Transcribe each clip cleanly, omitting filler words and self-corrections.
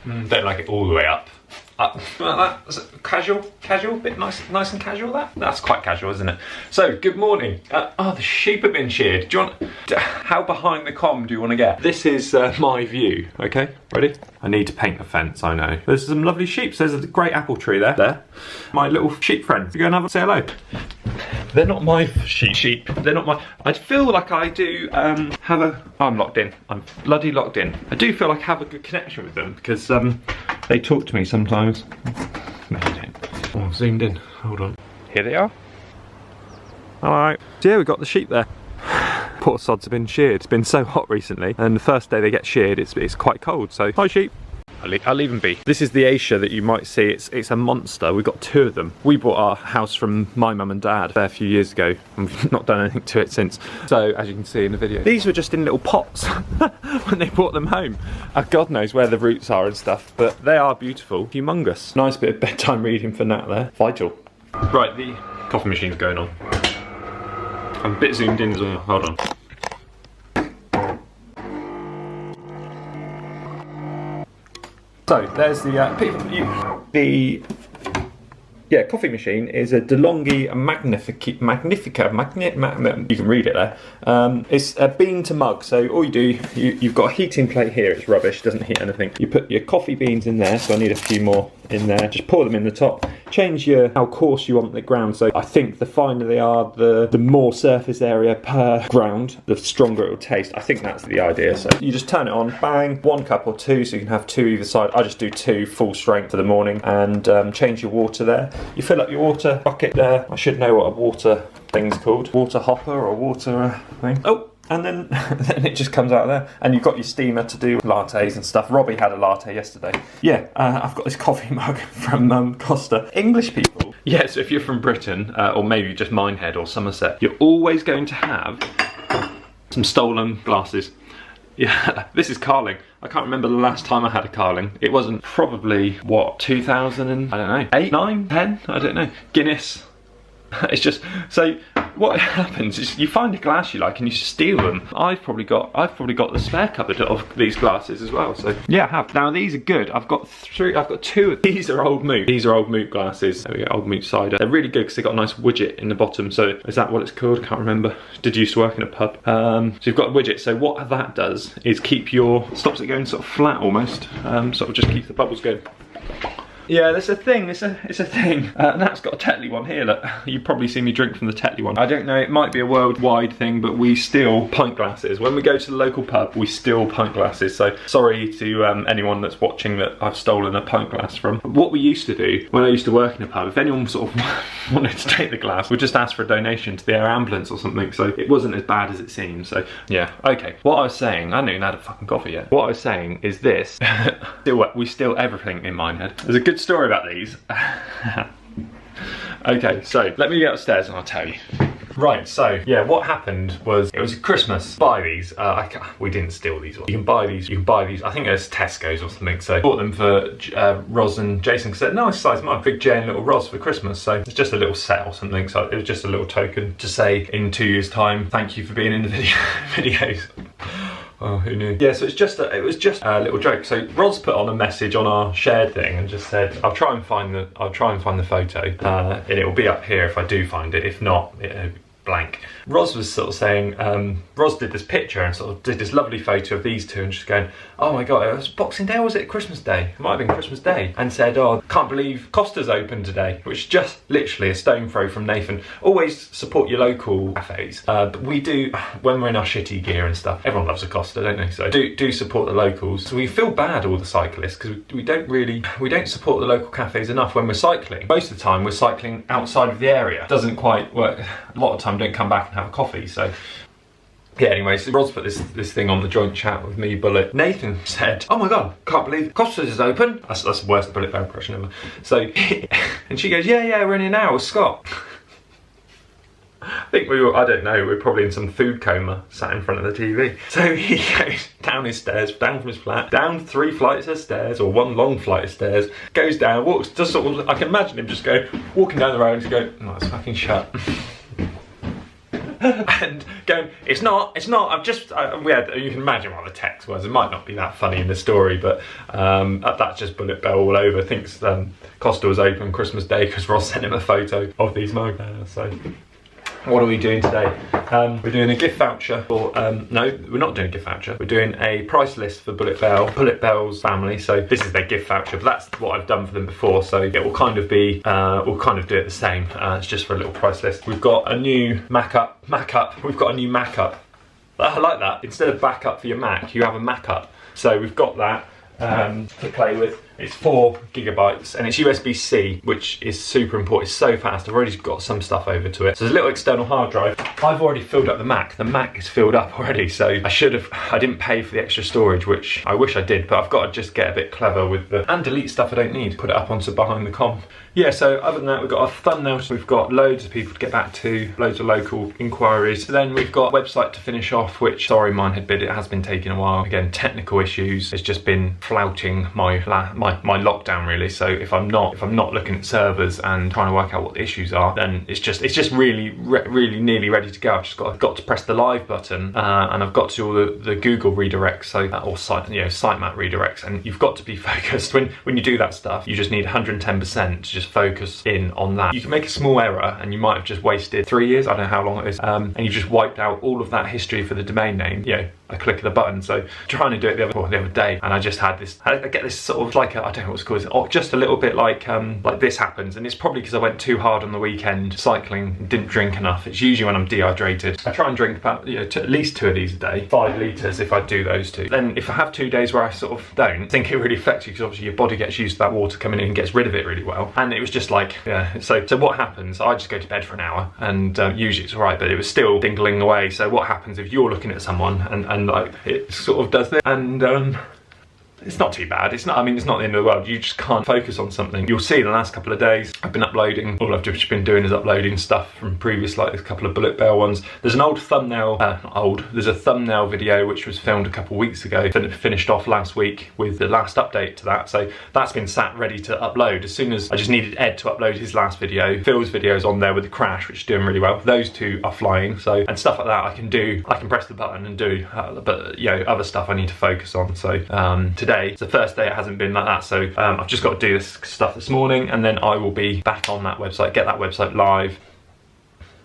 Don't like it all the way up. That's casual, bit nice and casual. That's quite casual, isn't it? So, good morning. The sheep have been sheared. Do you want? How behind the com do you want to get? This is my view. Okay, ready? I need to paint the fence. I know. There's some lovely sheep. So there's a great apple tree there. There, my little sheep friends. You go and say hello. They're not my sheep. They're not my. I feel like I do have a. Oh, I'm locked in. I'm bloody locked in. I do feel like I have a good connection with them because they talk to me sometimes. No, you don't. Oh, I've zoomed in. Hold on. Here they are. Alright. So yeah, we've got the sheep there. Poor sods have been sheared. It's been so hot recently, and the first day they get sheared, it's quite cold. So hi sheep. I'll leave them be. This is the Asia that you might see. It's a monster. We've got 2 of them. We bought our house from my mum and dad a few years ago, and we've not done anything to it since. So as you can see in the video, these were just in little pots when they brought them home. God knows where the roots are and stuff, but they are beautiful, humongous. Nice bit of bedtime reading for Nat there. Vital. Right, the coffee machine's going on. I'm a bit zoomed in as well. Hold on. So there's the coffee machine is a DeLonghi Magnifica. You can read it there. It's a bean to mug. So all you do, you've got a heating plate here. It's rubbish. Doesn't heat anything. You put your coffee beans in there. So I need a few more in there. Just pour them in the top. Change how coarse you want the ground. So I think the finer they are, the more surface area per ground, the stronger it will taste. I think that's the idea. So you just turn it on, bang, 1 cup or 2, so you can have 2 either side. I just do 2 full strength for the morning, and change your water there. You fill up your water bucket there. I should know what a water thing's called. Water hopper or water thing. Oh. And then it just comes out of there, and you've got your steamer to do lattes and stuff. Robbie had a latte yesterday. Yeah, I've got this coffee mug from Costa. English people, yeah, so if you're from Britain, or maybe just Minehead or Somerset, you're always going to have some stolen glasses. Yeah, this is Carling. I can't remember the last time I had a Carling. It wasn't probably, what, 2000 and, I don't know, 8, 9, 10? I don't know. Guinness. It's just, so what happens is you find a glass you like and you steal them. I've probably got the spare cupboard of these glasses as well. So yeah, I have. Now these are good. I've got 2 of these. Are old moot. These are old moot glasses. There we go, old moot cider. They're really good because they've got a nice widget in the bottom. So is that what it's called? I can't remember. Did used to work in a pub. So you've got a widget. So what that does is stops it going sort of flat almost. Sort of just keeps the bubbles going. Yeah, that's a thing, it's a thing. Nat's got a Tetley one here, look. You've probably seen me drink from the Tetley one. I don't know, it might be a worldwide thing, but we steal pint glasses. When we go to the local pub, we steal pint glasses. So sorry to anyone that's watching that I've stolen a pint glass from. What we used to do, when I used to work in a pub, if anyone sort of wanted to take the glass, we'd just ask for a donation to the air ambulance or something, so it wasn't as bad as it seemed. So yeah, okay. What I was saying, I haven't even had a fucking coffee yet. What I was saying is this. We steal everything in Minehead. There's a good story about these. Okay, so let me get upstairs and I'll tell you. Right, so yeah, what happened was it was Christmas. Buy these. We didn't steal these ones. You can buy these. I think it was Tesco's or something. So bought them for Ros and Jason. Because they're nice size mug. Big J and Little Ros for Christmas. So it's just a little set or something. So it was just a little token to say in 2 years' time, thank you for being in the videos. Oh, who knew? Yeah, so it was just a little joke. So Ros put on a message on our shared thing and just said, I'll try and find the photo, and it will be up here if I do find it. If not, it'll be blank. Ros was sort of saying, Ros did this picture and sort of did this lovely photo of these 2 and just going, oh my god, it was Boxing Day or was it Christmas Day? It might have been Christmas Day. And said, oh, can't believe Costa's open today, which is just literally a stone throw from Nathan. Always support your local cafes. But we do, when we're in our shitty gear and stuff, everyone loves a Costa, don't they? So do support the locals. So we feel bad, all the cyclists, because we don't support the local cafes enough when we're cycling. Most of the time we're cycling outside of the area. Doesn't quite work. A lot of the time don't come back and have a coffee, so yeah, anyway, so Ros put this thing on the joint chat with me, Bullet. Nathan said, oh my god, can't believe Costa's is open. That's the worst Bullet Bear impression ever. So, and she goes, yeah, we're in here now with Scott. I think I don't know, we're probably in some food coma, sat in front of the TV. So he goes down his stairs, down from his flat, down 3 flights of stairs, or 1 long flight of stairs, goes down, walks, just sort of, I can imagine him just walking down the road and just go, no, it's fucking shut. and going, it's not, I've just, you can imagine what the text was. It might not be that funny in the story, but that's just Bullet Bell all over. Thinks Costa was open Christmas Day because Ross sent him a photo of these mugs. So what are we doing today? We're doing a gift voucher for, no, we're not doing a gift voucher. We're doing a price list for Bullet Bell's family. So this is their gift voucher, but that's what I've done for them before. So it will kind of be, we'll kind of do it the same. It's just for a little price list. We've got a new Mac up. We've got a new Mac up. I like that. Instead of backup for your Mac, you have a Mac up. So we've got that to play with. It's 4 GB and it's USB-C, which is super important. It's so fast. I've already got some stuff over to it. So there's a little external hard drive. I've already filled up the Mac. The Mac is filled up already, so I didn't pay for the extra storage, which I wish I did, but I've got to just get a bit clever with and delete stuff I don't need. Put it up onto Behind the Com. Yeah, so other than that, we've got our thumbnail. We've got loads of people to get back to, loads of local inquiries. Then we've got a website to finish off, which, sorry, mine had bid. It has been taking a while. Again, technical issues. It's just been flouting my lockdown, really. So if I'm not looking at servers and trying to work out what the issues are, then it's just really nearly ready to go. I've just got to press the live button, and I've got to do all the Google redirects, so or sitemap redirects, and you've got to be focused when you do that stuff. You just need 110% to just focus in on that. You can make a small error and you might have just wasted 3 years, I don't know how long it is, and you've just wiped out all of that history for the domain name, a click of the button. So trying to do it the other day, and I just had this, I get this sort of like I don't know what it's called, just a little bit like this happens, and it's probably because I went too hard on the weekend cycling, didn't drink enough. It's usually when I'm dehydrated. I try and drink about at least 2 of these a day, 5 litres if I do those 2. Then if I have 2 days where I sort of don't, I think it really affects you, because obviously your body gets used to that water coming in and gets rid of it really well. And it was just like, so what happens, I just go to bed for an hour, and usually it's alright, but it was still dingling away. So what happens if you're looking at someone and like it sort of does this, and it's not too bad. It's not, I mean, it's not the end of the world. You just can't focus on something. You'll see the last couple of days, I've been uploading. All I've just been doing is uploading stuff from previous, like a couple of Bullet Bell ones. There's an old thumbnail, there's a thumbnail video which was filmed a couple of weeks ago. Finished off last week with the last update to that. So that's been sat ready to upload. As soon as I just needed Ed to upload his last video. Phil's video's on there with the crash, which is doing really well. Those 2 are flying. So, and stuff like that I can do. I can press the button and do, but other stuff I need to focus on. So today, it's the first day it hasn't been like that, so I've just got to do this stuff this morning, and then I will be back on that website, get that website live,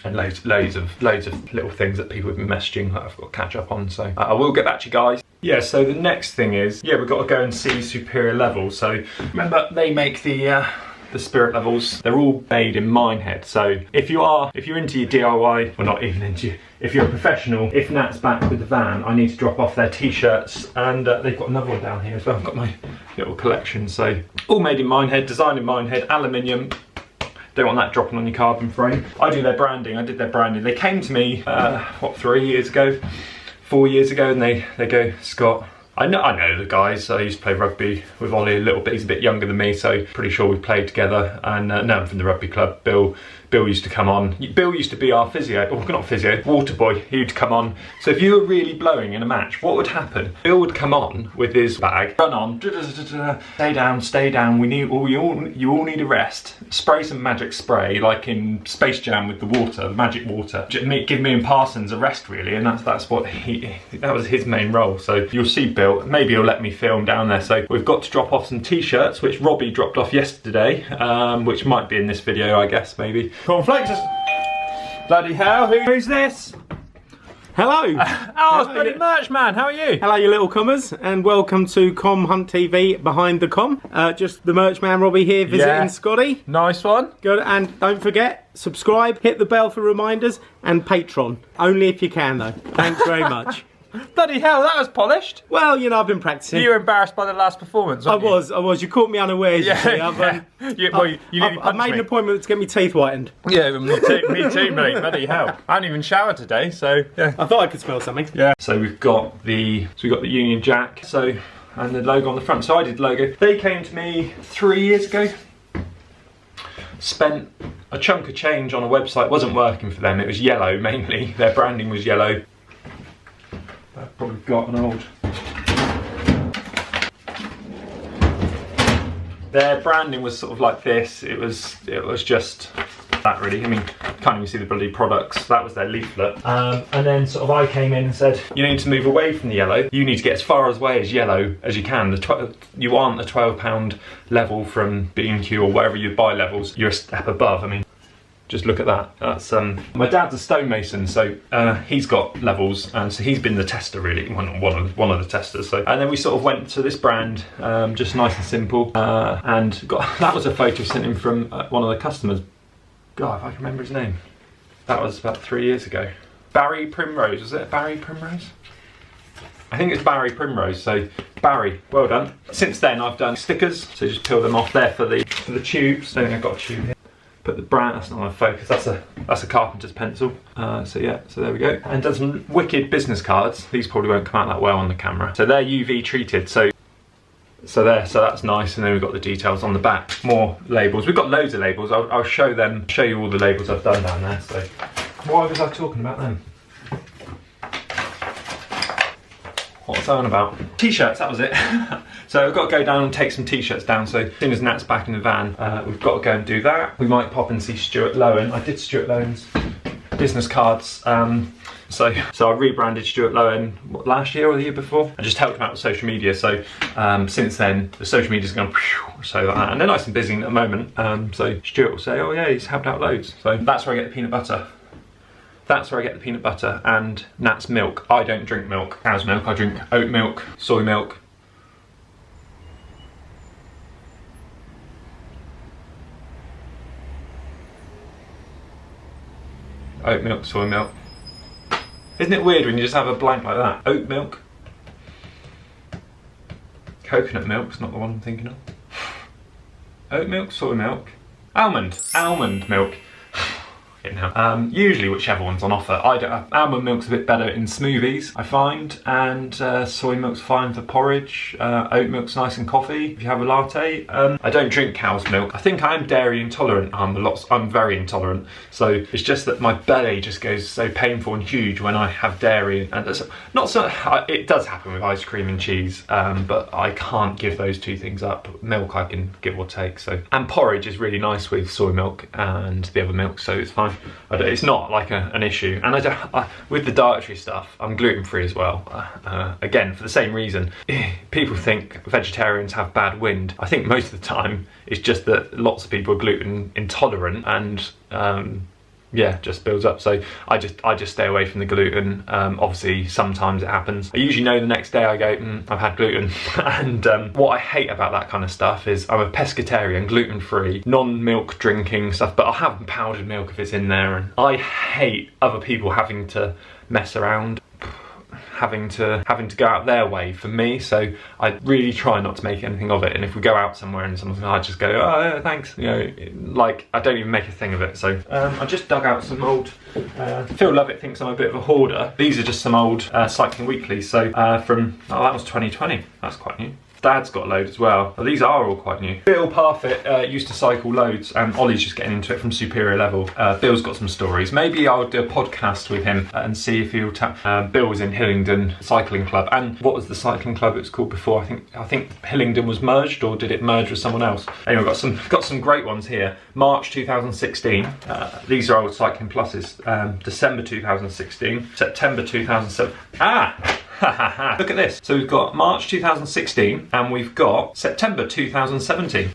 and loads of little things that people have been messaging that I've got to catch up on. So I will get back to you guys. Yeah, so the next thing is, we've got to go and see Superior Levels. So remember, they make the spirit levels. They're all made in Minehead. So if you're into your DIY, or not even into, if you're a professional, if Nat's back with the van, I need to drop off their t-shirts, and they've got another one down here as well. I've got my little collection. So all made in Minehead, designed in Minehead, aluminium. Don't want that dropping on your carbon frame. I do their branding. I did their branding. They came to me, what, 3 years ago, 4 years ago, and they go, Scott, I know the guys. I used to play rugby with Ollie a little bit. He's a bit younger than me, so pretty sure we played together. And know him from the rugby club. Bill used to come on. Bill used to be our physio, or not physio, water boy. He'd come on. So if you were really blowing in a match, what would happen? Bill would come on with his bag, run on, stay down. You all need a rest. Spray some magic spray, like in Space Jam with the water, the magic water. Give me and Parsons a rest, really, and that's what that was his main role. So you'll see Bill. Maybe he'll let me film down there. So we've got to drop off some t-shirts, which Robbie dropped off yesterday, which might be in this video, I guess, maybe. Cornflakes. Bloody hell, who's this? Hello! Oh, it's bloody Merch Man, how are you? Hello, you little commers, and welcome to KOM Hunt TV Behind the Com. Just the Merch Man Robbie here visiting Scotty. Nice one. Good, and don't forget, subscribe, hit the bell for reminders, and Patreon. Only if you can, though. Thanks very much. Bloody hell, that was polished. Well, you know, I've been practicing. You were embarrassed by the last performance, I was. You caught me unawares. Yeah. I've made an appointment to get my teeth whitened. Yeah, me too, mate. Bloody hell. I haven't even showered today, so yeah. I thought I could smell something. Yeah. So we've got the Union Jack. So, and the logo on the front. So I did the logo. They came to me 3 years ago. Spent a chunk of change on a website. Wasn't working for them. It was yellow mainly. Their branding was yellow. I've probably got an old. Their branding was sort of like this. It was just that really. I mean, can't even see the bloody products. That was their leaflet. And then sort of I came in and said, you need to move away from the yellow. You need to get as far away as yellow as you can. You aren't a £12 level from B&Q or wherever you buy levels. You're a step above. I mean, just look at that. That's my dad's a stonemason, so he's got levels, and so he's been the tester really, one of the testers. So, and then we sort of went to this brand, just nice and simple, and got that was a photo sent in from one of the customers. God, if I can remember his name. That was about 3 years ago. Barry Primrose, was it Barry Primrose? I think it's Barry Primrose. So Barry, well done. Since then I've done stickers, so just peel them off there for the tubes. I think I've got a tube here. Put the brand, that's not my focus, that's a carpenter's pencil. So yeah, so there we go. And done some wicked business cards. These probably won't come out that well on the camera. So they're UV treated, so that's nice. And then we've got the details on the back. More labels. We've got loads of labels. I'll show you all the labels I've done down there. So why was I talking about them? What was I on about? T-shirts, that was it. So I've got to go down and take some T-shirts down. So as soon as Nat's back in the van, we've got to go and do that. We might pop and see Stuart Lowen. I did Stuart Lowen's business cards. So I rebranded Stuart Lowen last year or the year before. I just helped him out with social media. So since then, the social media's gone so like that. And they're nice and busy at the moment. So Stuart will say, oh yeah, he's helped out loads. So that's where I get the peanut butter. That's where I get the peanut butter and Nat's milk. I don't drink milk, cow's milk. I drink oat milk, soy milk. Oat milk, soy milk. Isn't it weird when you just have a blank like that? Oat milk. Coconut milk's not the one I'm thinking of. Oat milk, soy milk. Almond milk. Usually whichever one's on offer. Almond milk's a bit better in smoothies, I find, and soy milk's fine for porridge. Oat milk's nice in coffee if you have a latte. I don't drink cow's milk. I think I'm dairy intolerant. I'm very intolerant. So it's just that my belly just goes so painful and huge when I have dairy, and it does happen with ice cream and cheese, but I can't give those two things up. Milk I can give or take. So, and porridge is really nice with soy milk and the other milk, so it's fine. It's not like an issue, and with the dietary stuff, I'm gluten-free as well. Again, for the same reason. People think vegetarians have bad wind. I think most of the time it's just that lots of people are gluten intolerant, and yeah, just builds up. So I just stay away from the gluten. Obviously, sometimes it happens. I usually know the next day. I go, I've had gluten. And what I hate about that kind of stuff is I'm a pescatarian, gluten-free, non-milk drinking stuff, but I'll have powdered milk if it's in there. And I hate other people having to mess around, having to go out their way for me, so I really try not to make anything of it. And if we go out somewhere and someone's I just go, oh yeah, thanks, you know, like I don't even make a thing of it. So I just dug out some old Phil Lovett thinks I'm a bit of a hoarder. These are just some old Cycling Weeklies, so from that was 2020. That's quite new. Dad's got a load as well. These are all quite new. Bill Parfitt used to cycle loads, and Ollie's just getting into it from Superior Level. Bill's got some stories. Maybe I'll do a podcast with him and see if he'll tap. Bill was in Hillingdon Cycling Club, and what was the cycling club it was called before? I think Hillingdon was merged, or did it merge with someone else? Anyway, got some great ones here. March 2016. These are old Cycling Pluses. December 2016. September 2007. Look at this. So we've got March 2016 and we've got September 2017.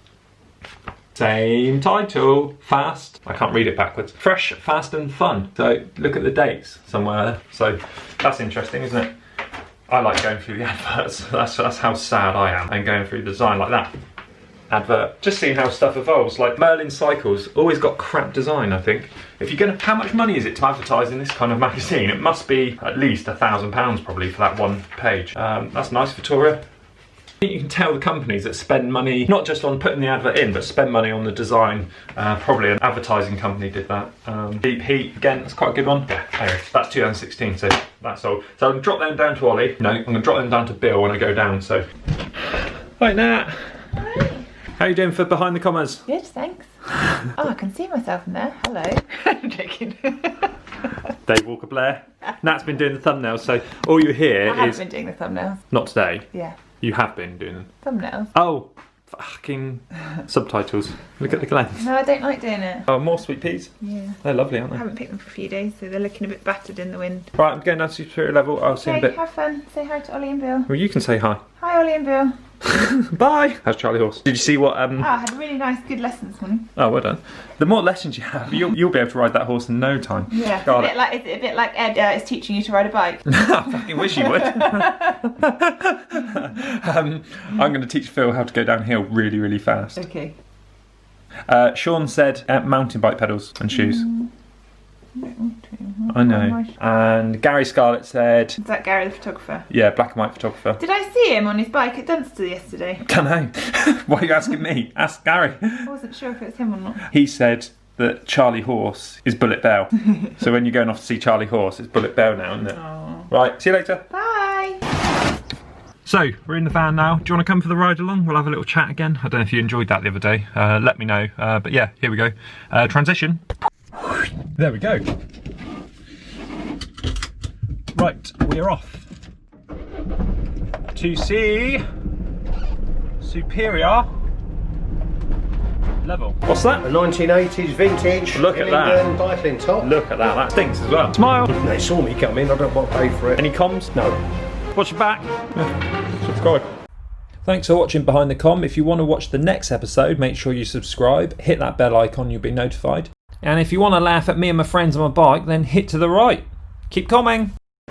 Same title. Fast. I can't read it backwards. Fresh, fast and fun. So look at the dates somewhere there. So that's interesting, isn't it? I like going through the adverts. That's how sad I am, and going through the design like that. Advert. Just seeing how stuff evolves. Like Merlin Cycles, always got crap design, I think. If you're gonna, how much money is it to advertise in this kind of magazine? It must be at least £1,000 probably for that one page. That's nice, Vittoria. You can tell the companies that spend money, not just on putting the advert in, but spend money on the design. Probably an advertising company did that. Deep Heat, again, that's quite a good one. Yeah, anyway, that's 2016, so that's all. So I'm gonna drop them down to Ollie. No, I'm gonna drop them down to Bill when I go down, so. Right, Nat. Hi. How are you doing for Behind the Commas? Good, thanks. Oh, I can see myself in there. Hello. I'm joking. Dave Walker Blair. Nat's been doing the thumbnails, so all you hear I have is... been doing the thumbnails. Not today. Yeah. You have been doing them. Thumbnails. Oh, fucking subtitles. Look at the glands. No, I don't like doing it. Oh, more sweet peas. Yeah. They're lovely, aren't I they? haven't picked them for a few days, so they're looking a bit battered in the wind. Right, I'm going down to superior level. I'll see you in a Okay, bit. have fun. Say hi to Ollie and Bill. Well, you can say hi. Hi, Ollie and Bill. Bye. How's Charlie Horse? Did you see what? Oh, I had a really nice, good lesson this morning. Oh, well done. The more lessons you have, you'll be able to ride that horse in no time. Yeah. Got Is it a bit like Ed is teaching you to ride a bike? I fucking wish you would. I'm going to teach Phil how to go downhill really, really fast. Okay. Sean said mountain bike pedals and shoes. I know. And Gary Scarlett said, Is that Gary the photographer? yeah, black and white photographer. Did I see him on his bike at Dunster yesterday? Don't know. Why are you asking me? Ask Gary. I wasn't sure if it was him or not. He said that Charlie Horse is Bullet Bell. So when you're going off to see Charlie Horse, it's Bullet Bell now, isn't it? Oh. Right, see you later. Bye. So, we're in the van now. Do you want to come for the ride along? We'll have a little chat again. I don't know if you enjoyed that the other day. Let me know. But yeah, here we go. Transition. There we go. Right, we are off to see superior level. What's that? A 1980s vintage Look at that. England bicycling top. Look at that. That stinks as well. Smile. They saw me come in, I don't want to pay for it. Any comms? No. Watch your back. Subscribe. Thanks for watching Behind the Com. If you want to watch the next episode, make sure you subscribe. Hit that bell icon, you'll be notified. And if you want to laugh at me and my friends on my bike, then hit to the right. Keep coming.